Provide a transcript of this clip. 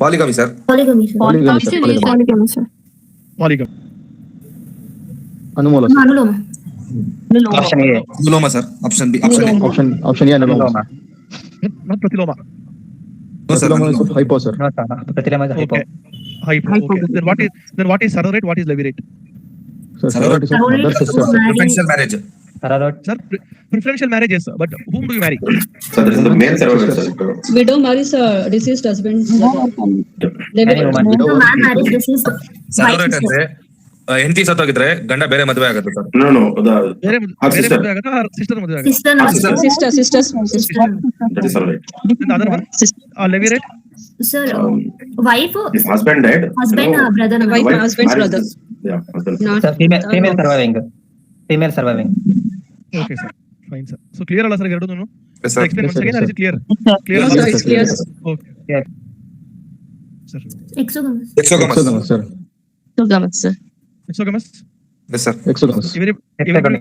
Polygamy, sir. Polygamy, sir. Polygamy, sir. Polygamy. Anumala, sir. Anuloma. Option A. Anuloma, sir. Option B. Option A. Option A, anuloma. Not Pratiloma. No, sir. Pratyloma is hypo, sir. No, sir. Pratiloma is hypo. Okay. Hypo. Okay. Then what is surrogate? What is levirate? Sir, surrogate is a mother sister. Preferential marriage. Surrogate. Sir, preferential marriages, but whom do you marry? So there is the male surrogate, sir. Widow marries a deceased husband. Any woman. The man married deceased wife, Surrogate sir. ಅಂದ್ರೆ ಹೆಂಡತಿ ಸತ್ತೋಗಿದ್ರೆ ಗಂಡ ಬೇರೆ ಮದುವೆ ಆಗುತ್ತೆ sir. No, the ಬೇರೆ her sister. ಮದುವೆ ಆಗತ್ತಾ sister ಮದುವೆ ಆಗತ್ತಾ? Sister, no, sir. Sister. That is surrogate. And the other one? Levirate? Sir, wife, If husband died, husband, brother, no. Wife, husband's marries brother. this. Yeah, husband. Not Sir, female surviving. Female surviving. Okay, sir. Fine, sir. So clear ಅಲ್ಲ sir ಎರಡೂನು? Yes, sir. Explain Yes, once sir, again, yes, or is it clear? Clear No, ಅಲ್ಲ? sir, it's clear. Okay. Yes. Sir. Exogamous. Exogamous. Sir. Exogamous, sir. Exogamous? Yes, sir. Exogamous. Every Hexagonal.